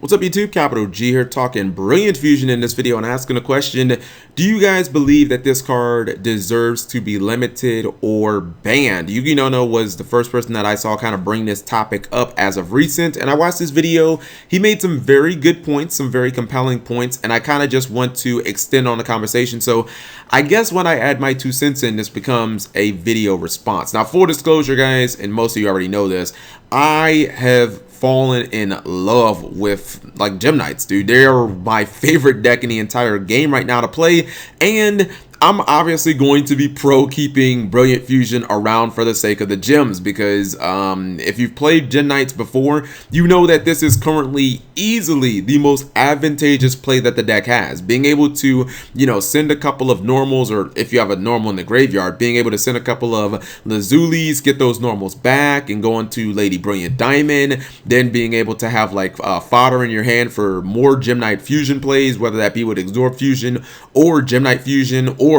What's up YouTube, Capital G here talking Brilliant Fusion in this video and asking a question. Do you guys believe that this card deserves to be limited or banned? YugiNoNo was the first person that I saw kind of bring this topic up as of recent, and I watched this video. He made some very good points, some very compelling points, and I kind of just want to extend on the conversation. So I guess when I add my 2 cents in, this becomes a video response. Now, full disclosure guys, and most of you already know this, I have fallen in love with like Gem Knights, dude. They're my favorite deck in the entire game right now to play, and I'm obviously going to be pro keeping Brilliant Fusion around for the sake of the gems, because if you've played Gem Knights before, you know that this is currently easily the most advantageous play that the deck has. Being able to, you know, send a couple of normals, or if you have a normal in the graveyard, being able to send a couple of Lazulis, get those normals back, and go into Lady Brilliant Diamond, then being able to have like fodder in your hand for more Gem Knight Fusion plays, whether that be with Absorb Fusion or Gem Knight Fusion, or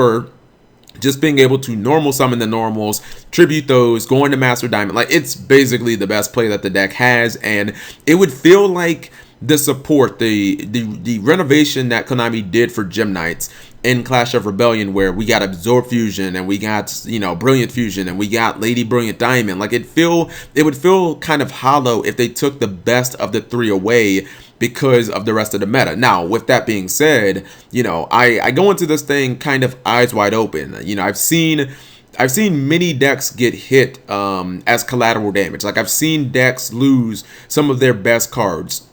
just being able to normal summon the normals, tribute those, go into Master Diamond. Like, it's basically the best play that the deck has, and it would feel like the support, the renovation that Konami did for Gem Knights in Clash of Rebellion, where we got Absorb Fusion and we got, you know, Brilliant Fusion and we got Lady Brilliant Diamond. Like, it would feel kind of hollow if they took the best of the three away because of the rest of the meta. Now, with that being said, you know, I go into this thing kind of eyes wide open. You know, I've seen many decks get hit as collateral damage. Like, I've seen decks lose some of their best cards,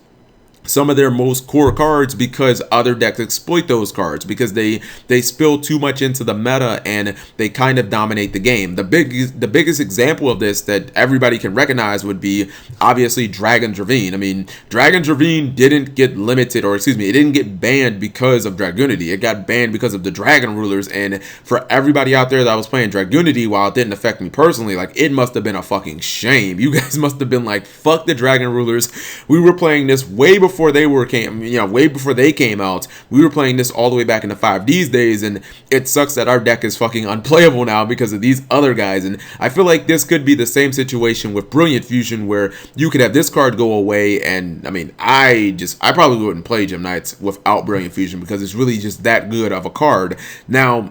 some of their most core cards, because other decks exploit those cards, because they spill too much into the meta and they kind of dominate the game. The biggest example of this that everybody can recognize would be obviously Dragon's Ravine. I mean, Dragon's Ravine didn't get limited, or excuse me, it didn't get banned because of Dragunity. It got banned because of the Dragon Rulers, and for everybody out there that was playing Dragunity, while it didn't affect me personally, like, it must have been a fucking shame. You guys must have been like, fuck the Dragon Rulers. We were playing this way before way before they came out. We were playing this all the way back in the 5Ds days, and it sucks that our deck is fucking unplayable now because of these other guys. And I feel like this could be the same situation with Brilliant Fusion, where you could have this card go away, and I mean, I probably wouldn't play Gem Knights without Brilliant Fusion, because it's really just that good of a card. Now,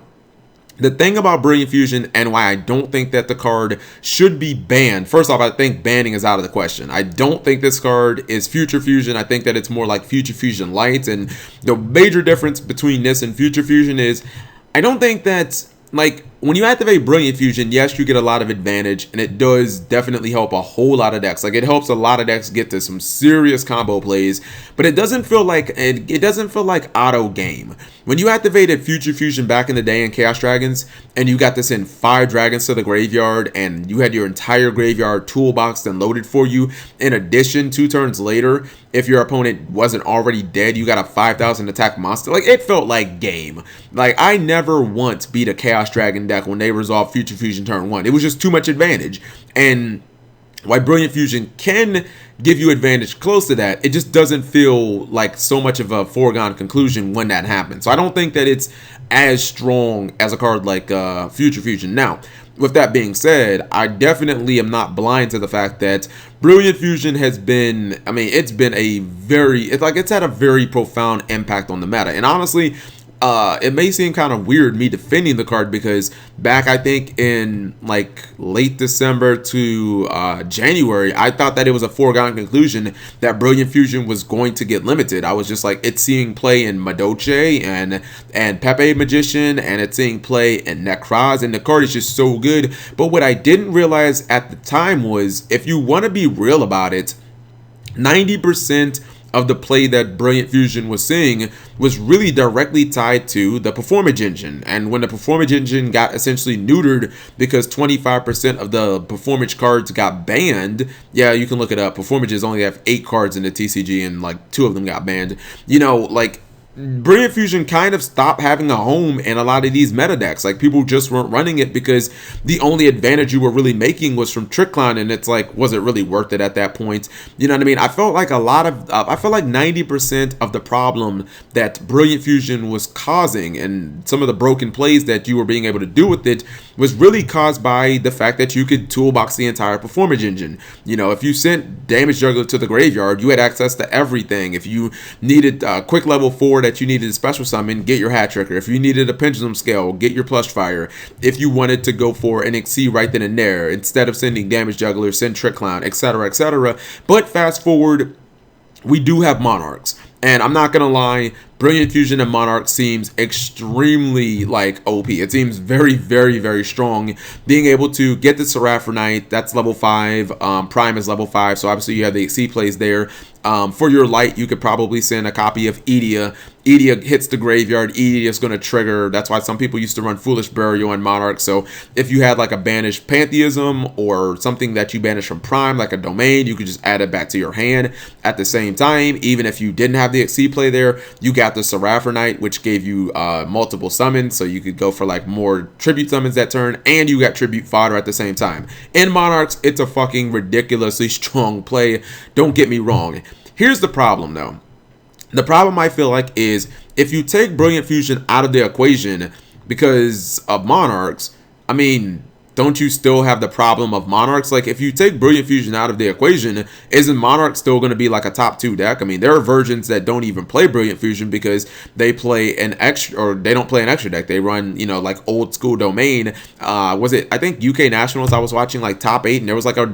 the thing about Brilliant Fusion and why I don't think that the card should be banned, first off, I think banning is out of the question. I don't think this card is Future Fusion. I think that it's more like Future Fusion Light, and the major difference between this and Future Fusion is I don't think that, like, when you activate Brilliant Fusion, yes, you get a lot of advantage, and it does definitely help a whole lot of decks. Like, it helps a lot of decks get to some serious combo plays, but it doesn't feel like auto game. When you activated Future Fusion back in the day in Chaos Dragons, and you got to send 5 dragons to the graveyard, and you had your entire graveyard toolboxed and loaded for you, in addition, 2 turns later, if your opponent wasn't already dead, you got a 5,000 attack monster. Like, it felt like game. Like, I never once beat a Chaos Dragon deck when they resolved Future Fusion turn 1. It was just too much advantage. And while Brilliant Fusion can give you advantage close to that, it just doesn't feel like so much of a foregone conclusion when that happens. So I don't think that it's as strong as a card like Future Fusion. Now, with that being said, I definitely am not blind to the fact that Brilliant Fusion has been, I mean, it's had a very profound impact on the meta. And honestly, it may seem kind of weird me defending the card, because back, I think, in like late December to January, I thought that it was a foregone conclusion that Brilliant Fusion was going to get limited. I was just like, it's seeing play in Madoche and Pepe Magician, and it's seeing play in Necroz, and the card is just so good. But what I didn't realize at the time was, if you want to be real about it, 90% of the play that Brilliant Fusion was seeing was really directly tied to the Performance Engine. And when the Performance Engine got essentially neutered because 25% of the Performance cards got banned, yeah, you can look it up. Performances only have 8 cards in the TCG, and like 2 of them got banned. You know, like, Brilliant Fusion kind of stopped having a home in a lot of these meta decks. Like, people just weren't running it because the only advantage you were really making was from Trick Clown, and it's like, was it really worth it at that point? You know what I mean? I felt like I feel like 90% of the problem that Brilliant Fusion was causing, and some of the broken plays that you were being able to do with it, was really caused by the fact that you could toolbox the entire performance engine. You know, if you sent Damage Juggler to the graveyard, you had access to everything. If you needed a quick level 4 that you needed a special summon, get your Hat Tricker. If you needed a Pendulum Scale, get your Plush Fire. If you wanted to go for an Exceed right then and there, instead of sending Damage Juggler, send Trick Clown, etc., etc. But fast forward, we do have Monarchs. And I'm not gonna lie, Brilliant Fusion and Monarch seems extremely like OP. It seems very, very, very strong. Being able to get the Seraphonite, that's level 5. Prime is level 5, so obviously you have the Exceed plays there. For your light, you could probably send a copy of Edia. Edia hits the graveyard. Edia is going to trigger. That's why some people used to run Foolish Burial on Monarch. So if you had like a banished Pantheism or something that you banished from Prime, like a Domain, you could just add it back to your hand. At the same time, even if you didn't have the Exceed play there, you got the Seraphonite, which gave you multiple summons. So you could go for like more tribute summons that turn, and you got tribute fodder at the same time. In Monarchs, it's a fucking ridiculously strong play. Don't get me wrong. Here's the problem, though. The problem I feel like is if you take Brilliant Fusion out of the equation because of Monarchs, I mean, don't you still have the problem of Monarchs? Like, if you take Brilliant Fusion out of the equation, isn't Monarch still going to be like a top 2 deck? I mean, there are versions that don't even play Brilliant Fusion because they play an extra, or they don't play an extra deck. They run, you know, like old school Domain. Was it, I think UK Nationals, I was watching like top 8, and there was like a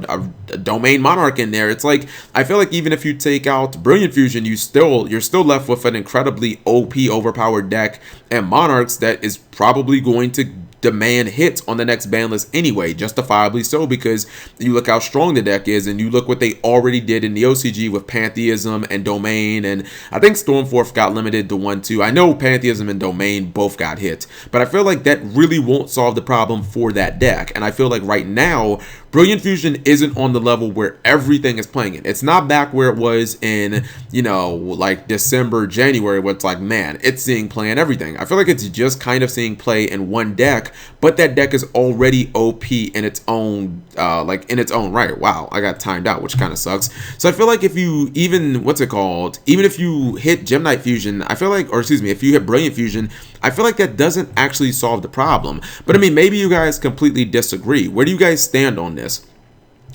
Domain Monarch in there. It's like, I feel like even if you take out Brilliant Fusion, you're still left with an incredibly OP overpowered deck and Monarchs that is probably going to demand hits on the next ban list anyway, justifiably so, because you look how strong the deck is, and you look what they already did in the OCG with Pantheism and Domain, and I think Stormforth got limited to 1-2. I know Pantheism and Domain both got hit, but I feel like that really won't solve the problem for that deck, and I feel like right now, Brilliant Fusion isn't on the level where everything is playing it. It's not back where it was in, you know, like December, January, where it's like, man, it's seeing play in everything. I feel like it's just kind of seeing play in one deck, but that deck is already OP in its own, in its own right. Wow, I got timed out, which kind of sucks. So I feel like if you even, even if you hit Gem Knight Fusion, I feel like, or excuse me, if you hit Brilliant Fusion, I feel like that doesn't actually solve the problem. But I mean, maybe you guys completely disagree. Where do you guys stand on this?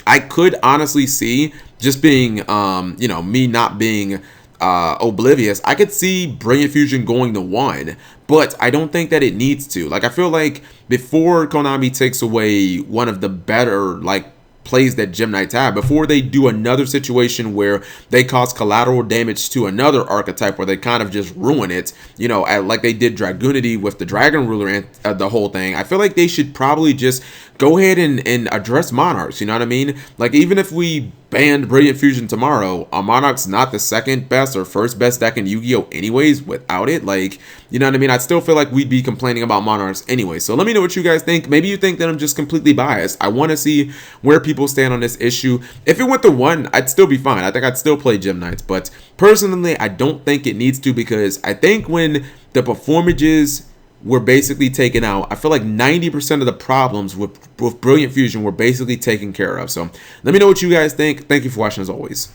I could honestly see, just being, you know, me not being oblivious, I could see Brilliant Fusion going to 1, but I don't think that it needs to. Like, I feel like before Konami takes away one of the better, like, plays that Gem Knights have, before they do another situation where they cause collateral damage to another archetype where they kind of just ruin it, you know, like they did Dragoonity with the Dragon Ruler and the whole thing, I feel like they should probably just go ahead and address Monarchs, you know what I mean? Like, even if we banned Brilliant Fusion tomorrow, are Monarchs not the second best or first best deck in Yu-Gi-Oh anyways without it? Like, you know what I mean? I still feel like we'd be complaining about Monarchs anyway. So let me know what you guys think. Maybe you think that I'm just completely biased. I want to see where people stand on this issue. If it went to 1, I'd still be fine. I think I'd still play Gem Knights. But personally, I don't think it needs to, because I think when the performages were basically taken out, I feel like 90% of the problems with Brilliant Fusion were basically taken care of. So let me know what you guys think. Thank you for watching as always.